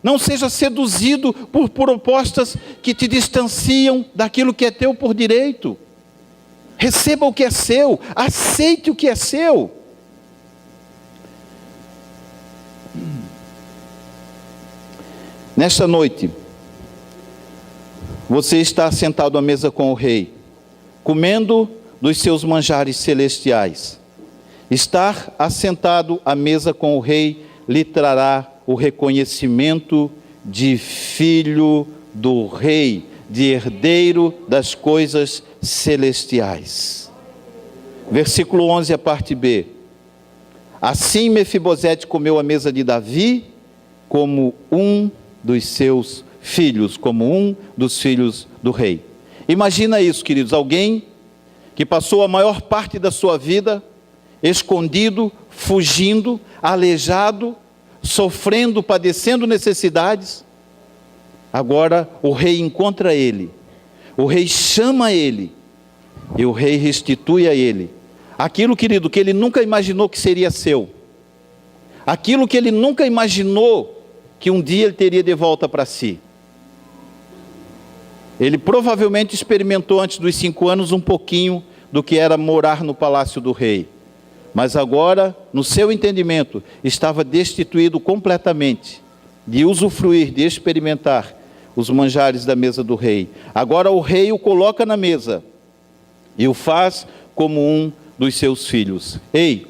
não seja seduzido por propostas que te distanciam daquilo que é teu por direito. Receba o que é seu, aceite o que é seu. Nesta noite, você está sentado à mesa com o rei, comendo dos seus manjares celestiais. Estar assentado à mesa com o rei lhe trará o reconhecimento de filho do rei, de herdeiro das coisas celestiais. Versículo 11, a parte B. Assim Mefibosete comeu à mesa de Davi como um dos seus filhos, como um dos filhos do rei. Imagina isso, queridos, alguém que passou a maior parte da sua vida escondido, fugindo, aleijado, sofrendo, padecendo necessidades. Agora o rei encontra ele, o rei chama ele, e o rei restitui a ele aquilo, querido, que ele nunca imaginou que seria seu, aquilo que ele nunca imaginou que um dia ele teria de volta para si. Ele provavelmente experimentou antes dos 5 anos um pouquinho do que era morar no palácio do rei, mas agora, no seu entendimento, estava destituído completamente de usufruir, de experimentar os manjares da mesa do rei. Agora o rei o coloca na mesa e o faz como um dos seus filhos. Ei,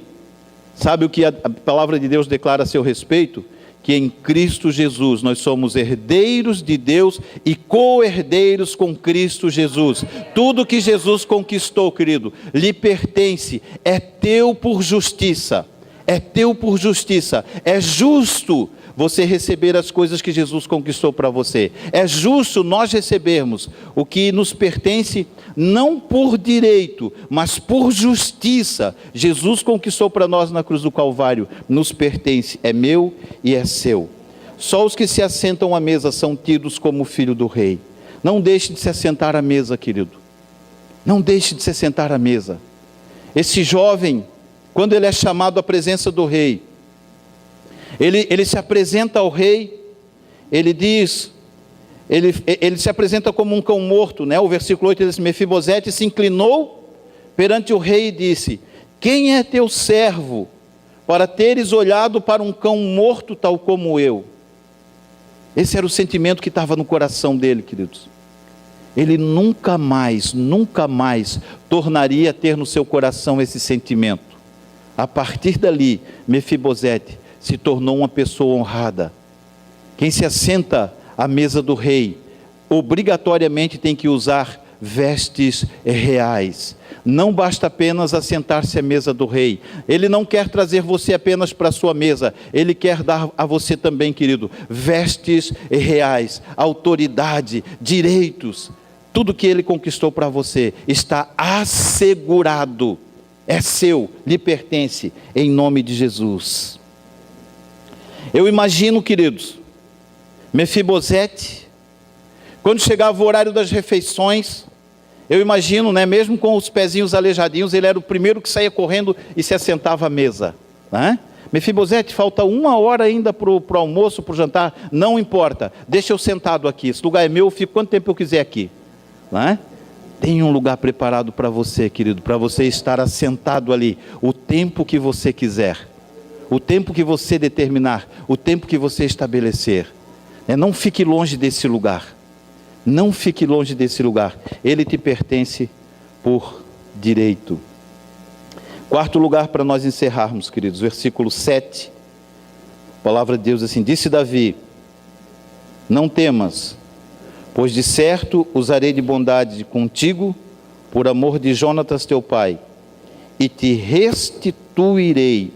sabe o que a palavra de Deus declara a seu respeito? Que em Cristo Jesus nós somos herdeiros de Deus e co-herdeiros com Cristo Jesus. Tudo que Jesus conquistou, querido, lhe pertence, é teu por justiça, é teu por justiça, é justo você receber as coisas que Jesus conquistou para você. É justo nós recebermos o que nos pertence, não por direito, mas por justiça. Jesus conquistou para nós na cruz do Calvário, nos pertence, é meu e é seu. Só os que se assentam à mesa são tidos como filho do rei. Não deixe de se assentar à mesa, querido. Não deixe de se assentar à mesa. Esse jovem, quando ele é chamado à presença do rei, ele se apresenta ao rei, ele diz, ele se apresenta como um cão morto, né? O versículo 8 diz: Mefibosete se inclinou perante o rei e disse: quem é teu servo, para teres olhado para um cão morto tal como eu? Esse era o sentimento que estava no coração dele, queridos. Ele nunca mais tornaria a ter no seu coração esse sentimento. A partir dali, Mefibosete se tornou uma pessoa honrada. Quem se assenta à mesa do rei, obrigatoriamente tem que usar vestes reais. Não basta apenas assentar-se à mesa do rei. Ele não quer trazer você apenas para a sua mesa. Ele quer dar a você também, querido, vestes reais, autoridade, direitos. Tudo que ele conquistou para você está assegurado. É seu, lhe pertence, em nome de Jesus. Eu imagino, queridos, Mefibosete, quando chegava o horário das refeições, eu imagino, né, mesmo com os pezinhos aleijadinhos, ele era o primeiro que saía correndo e se assentava à mesa, né? Mefibosete, falta 1 hora ainda para o almoço, para o jantar, não importa, deixa eu sentado aqui, esse lugar é meu, eu fico quanto tempo eu quiser aqui, né? Tem um lugar preparado para você, querido, para você estar assentado ali, o tempo que você quiser, o tempo que você determinar, o tempo que você estabelecer. Não fique longe desse lugar, não fique longe desse lugar, ele te pertence por direito. 4º lugar para nós encerrarmos, queridos, versículo 7, a palavra de Deus assim: disse Davi: não temas, pois de certo usarei de bondade contigo, por amor de Jonatas teu pai, e te restituirei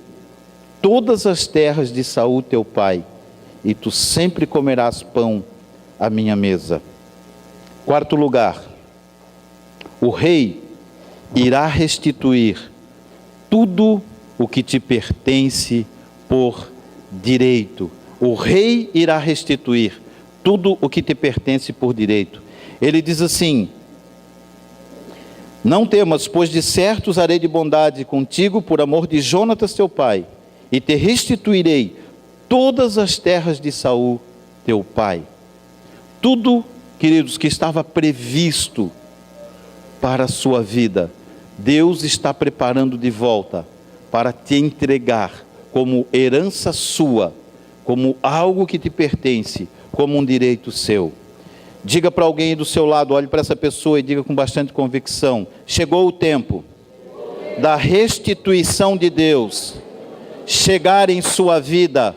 todas as terras de Saul teu pai, e tu sempre comerás pão à minha mesa. 4º lugar, o rei irá restituir tudo o que te pertence por direito. O rei irá restituir tudo o que te pertence por direito. Ele diz assim: não temas, pois de certo usarei de bondade contigo, por amor de Jonatas teu pai, e te restituirei todas as terras de Saul teu pai. Tudo, queridos, que estava previsto para a sua vida, Deus está preparando de volta para te entregar como herança sua, como algo que te pertence, como um direito seu. Diga para alguém do seu lado, olhe para essa pessoa e diga com bastante convicção: chegou o tempo da restituição de Deus chegar em sua vida,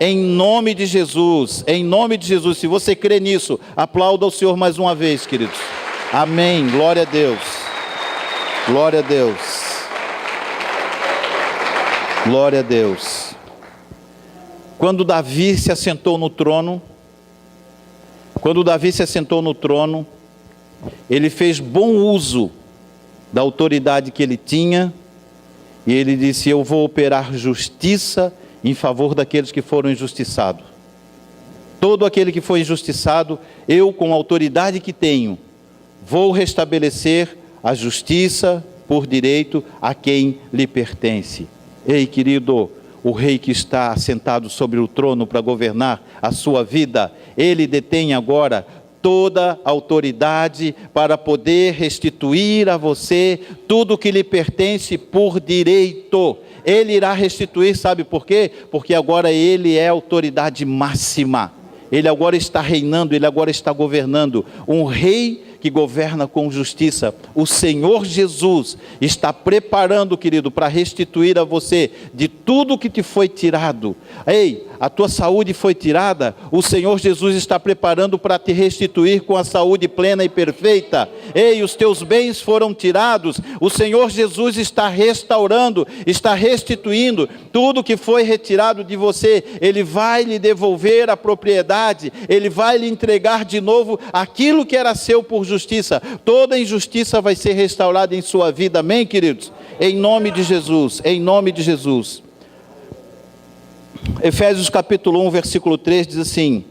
em nome de Jesus, em nome de Jesus. Se você crê nisso, aplauda o Senhor mais uma vez, queridos. Amém, glória a Deus, glória a Deus, glória a Deus. Quando Davi se assentou no trono, ele fez bom uso da autoridade que ele tinha E ele disse: eu vou operar justiça em favor daqueles que foram injustiçados. Todo aquele que foi injustiçado, eu, com a autoridade que tenho, vou restabelecer a justiça por direito a quem lhe pertence. Ei, querido, o rei que está assentado sobre o trono para governar a sua vida, ele detém agora toda a autoridade para poder restituir a você tudo que lhe pertence por direito. Ele irá restituir, sabe por quê? Porque agora ele é a autoridade máxima. Ele agora está reinando, ele agora está governando. Um rei que governa com justiça. O Senhor Jesus está preparando, querido, para restituir a você de tudo que te foi tirado. Ei, a tua saúde foi tirada, o Senhor Jesus está preparando para te restituir com a saúde plena e perfeita. Ei, os teus bens foram tirados, o Senhor Jesus está restaurando, está restituindo tudo que foi retirado de você. Ele vai lhe devolver a propriedade, ele vai lhe entregar de novo aquilo que era seu por justiça. Toda injustiça vai ser restaurada em sua vida, amém, queridos? Em nome de Jesus, em nome de Jesus. Efésios capítulo 1, versículo 3 diz assim: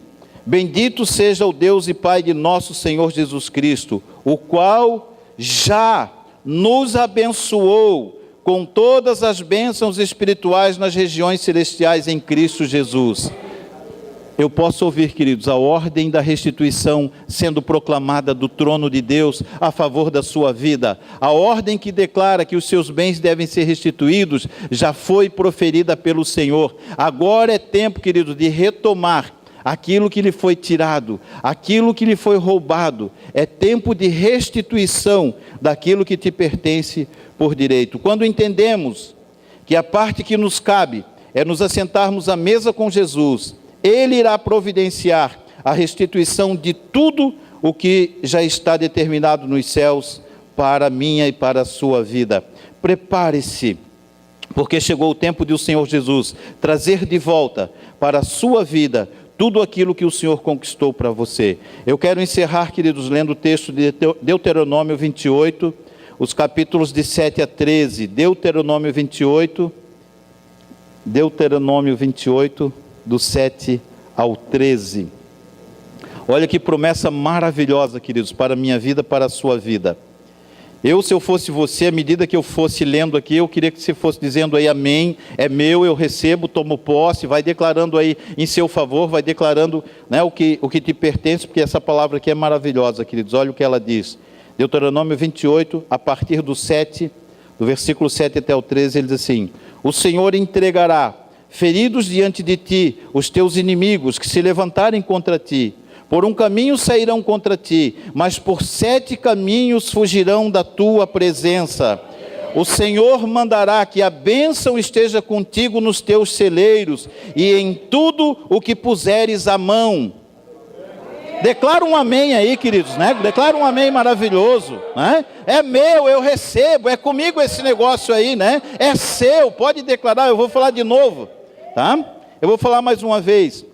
bendito seja o Deus e Pai de nosso Senhor Jesus Cristo, o qual já nos abençoou com todas as bênçãos espirituais nas regiões celestiais em Cristo Jesus. Eu posso ouvir, queridos, a ordem da restituição sendo proclamada do trono de Deus a favor da sua vida. A ordem que declara que os seus bens devem ser restituídos já foi proferida pelo Senhor. Agora é tempo, querido, de retomar aquilo que lhe foi tirado, aquilo que lhe foi roubado. É tempo de restituição daquilo que te pertence por direito. Quando entendemos que a parte que nos cabe é nos assentarmos à mesa com Jesus, Ele irá providenciar a restituição de tudo o que já está determinado nos céus para a minha e para a sua vida. Prepare-se, porque chegou o tempo de o Senhor Jesus trazer de volta para a sua vida tudo aquilo que o Senhor conquistou para você. Eu quero encerrar, queridos, lendo o texto de Deuteronômio 28, os capítulos de 7 a 13. Deuteronômio 28, do 7 ao 13. Olha que promessa maravilhosa, queridos, para a minha vida, para a sua vida. Se eu fosse você, à medida que eu fosse lendo aqui, eu queria que você fosse dizendo aí amém, é meu, eu recebo, tomo posse, vai declarando aí em seu favor, vai declarando, né, o que te pertence, porque essa palavra aqui é maravilhosa, queridos. Olha o que ela diz. Deuteronômio 28, a partir do versículo 7 até o 13, ele diz assim: o Senhor entregará feridos diante de ti os teus inimigos que se levantarem contra ti. Por um caminho sairão contra ti, mas por 7 caminhos fugirão da tua presença. O Senhor mandará que a bênção esteja contigo nos teus celeiros e em tudo o que puseres a mão. Declara um amém aí, queridos, né? Declara um amém maravilhoso, né? É meu, eu recebo, é comigo esse negócio aí, né? É seu, pode declarar. Eu vou falar de novo, tá? Eu vou falar mais uma vez.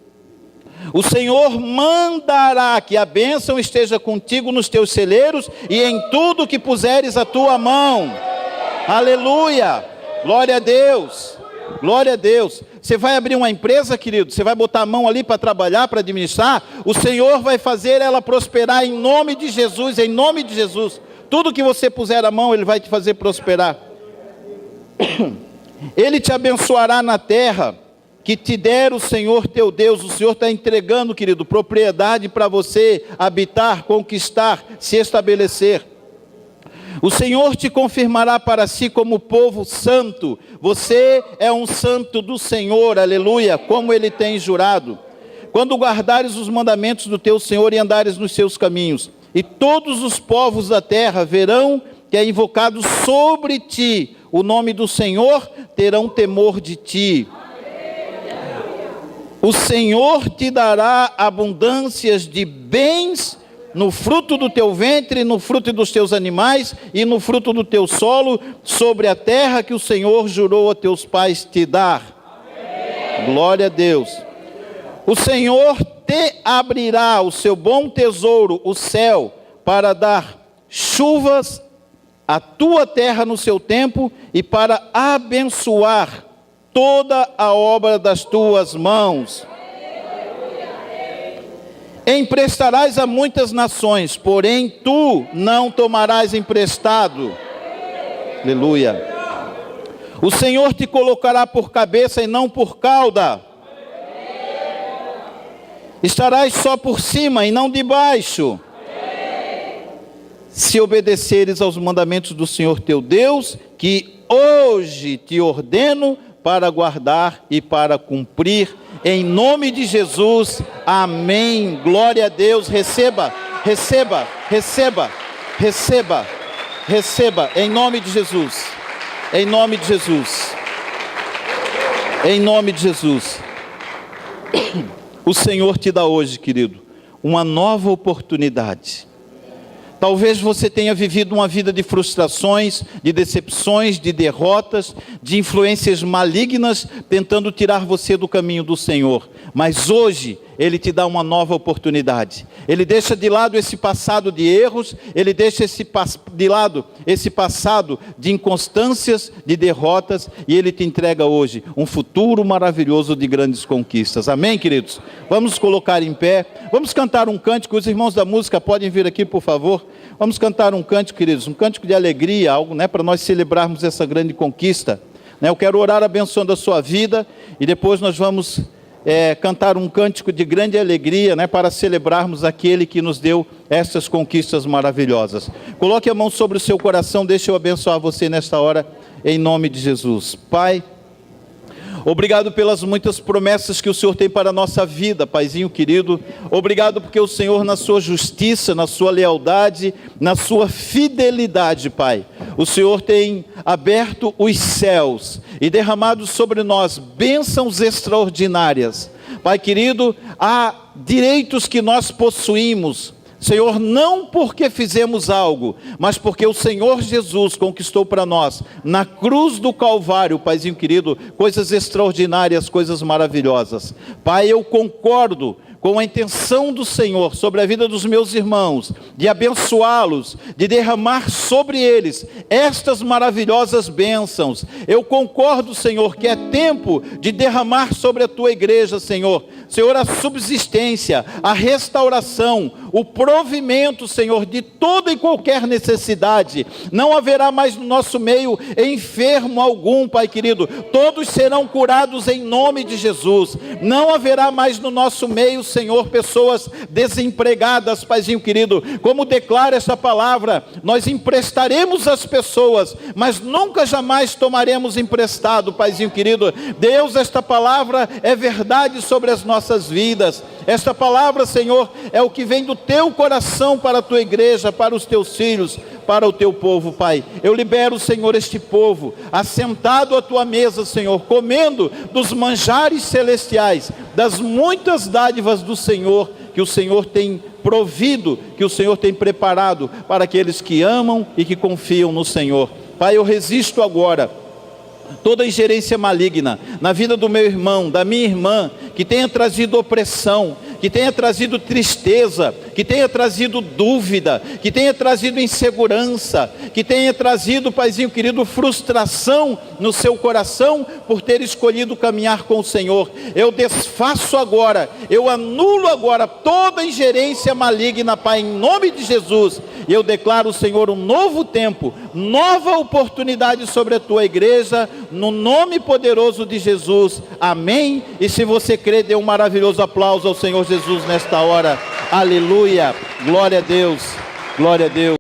O Senhor mandará que a bênção esteja contigo nos teus celeiros e em tudo que puseres a tua mão. Aleluia, glória a Deus, glória a Deus. Você vai abrir uma empresa, querido, você vai botar a mão ali para trabalhar, para administrar, o Senhor vai fazer ela prosperar em nome de Jesus, em nome de Jesus. Tudo que você puser a mão, Ele vai te fazer prosperar. Ele te abençoará na terra que te der o Senhor teu Deus. O Senhor está entregando, querido, propriedade para você habitar, conquistar, se estabelecer. O Senhor te confirmará para si como povo santo. Você é um santo do Senhor, aleluia, como Ele tem jurado. Quando guardares os mandamentos do teu Senhor e andares nos seus caminhos, e todos os povos da terra verão que é invocado sobre ti o nome do Senhor, terão temor de ti. O Senhor te dará abundâncias de bens no fruto do teu ventre, no fruto dos teus animais e no fruto do teu solo, sobre a terra que o Senhor jurou a teus pais te dar. Amém. Glória a Deus. O Senhor te abrirá o seu bom tesouro, o céu, para dar chuvas a tua terra no seu tempo e para abençoar toda a obra das tuas mãos. Emprestarás a muitas nações, porém tu não tomarás emprestado. Aleluia. O Senhor te colocará por cabeça e não por cauda. Estarás só por cima e não debaixo. Se obedeceres aos mandamentos do Senhor teu Deus, que hoje te ordeno para guardar e para cumprir, em nome de Jesus, amém. Glória a Deus. Receba, receba, receba, receba, receba, em nome de Jesus, em nome de Jesus, em nome de Jesus. O Senhor te dá hoje, querido, uma nova oportunidade. Talvez você tenha vivido uma vida de frustrações, de decepções, de derrotas, de influências malignas, tentando tirar você do caminho do Senhor. Mas hoje, Ele te dá uma nova oportunidade. Ele deixa de lado esse passado de erros, Ele deixa de lado esse passado de inconstâncias, de derrotas, e Ele te entrega hoje um futuro maravilhoso de grandes conquistas. Amém, queridos? Vamos nos colocar em pé, vamos cantar um cântico. Os irmãos da música podem vir aqui, por favor. Vamos cantar um cântico, queridos, um cântico de alegria, algo, para nós celebrarmos essa grande conquista. Eu quero orar abençoando a sua vida, e depois nós vamos cantar um cântico de grande alegria, para celebrarmos aquele que nos deu essas conquistas maravilhosas. Coloque a mão sobre o seu coração, deixa eu abençoar você nesta hora, em nome de Jesus. Pai, obrigado pelas muitas promessas que o Senhor tem para a nossa vida, Paizinho querido. Obrigado porque o Senhor, na sua justiça, na sua lealdade, na sua fidelidade, Pai, o Senhor tem aberto os céus e derramado sobre nós bênçãos extraordinárias. Pai querido, há direitos que nós possuímos, Senhor, não porque fizemos algo, mas porque o Senhor Jesus conquistou para nós, na cruz do Calvário, Paizinho querido, coisas extraordinárias, coisas maravilhosas. Pai, eu concordo com a intenção do Senhor sobre a vida dos meus irmãos, de abençoá-los, de derramar sobre eles estas maravilhosas bênçãos. Eu concordo, Senhor, que é tempo de derramar sobre a tua igreja, Senhor, a subsistência, a restauração, o provimento, Senhor, de toda e qualquer necessidade. Não haverá mais no nosso meio enfermo algum, Pai querido, todos serão curados em nome de Jesus. Não haverá mais no nosso meio, Senhor, pessoas desempregadas, Paizinho querido. Como declara essa palavra, nós emprestaremos às pessoas, mas nunca jamais tomaremos emprestado, Paizinho querido. Deus, esta palavra é verdade sobre as nossas vidas. Esta palavra, Senhor, é o que vem do teu coração para a tua igreja, para os teus filhos, para o teu povo, Pai. Eu libero, Senhor, este povo assentado à tua mesa, Senhor, comendo dos manjares celestiais, das muitas dádivas do Senhor, que o Senhor tem provido, que o Senhor tem preparado para aqueles que amam e que confiam no Senhor. Pai, eu resisto agora toda ingerência maligna na vida do meu irmão, da minha irmã, que tenha trazido opressão, que tenha trazido tristeza, que tenha trazido dúvida, que tenha trazido insegurança, que tenha trazido, Paizinho querido, frustração no seu coração por ter escolhido caminhar com o Senhor. Eu desfaço agora, eu anulo agora toda ingerência maligna, Pai, em nome de Jesus. E eu declaro, Senhor, um novo tempo, nova oportunidade sobre a tua igreja, no nome poderoso de Jesus, amém. E se você crê, dê um maravilhoso aplauso ao Senhor Jesus nesta hora, aleluia, glória a Deus, glória a Deus.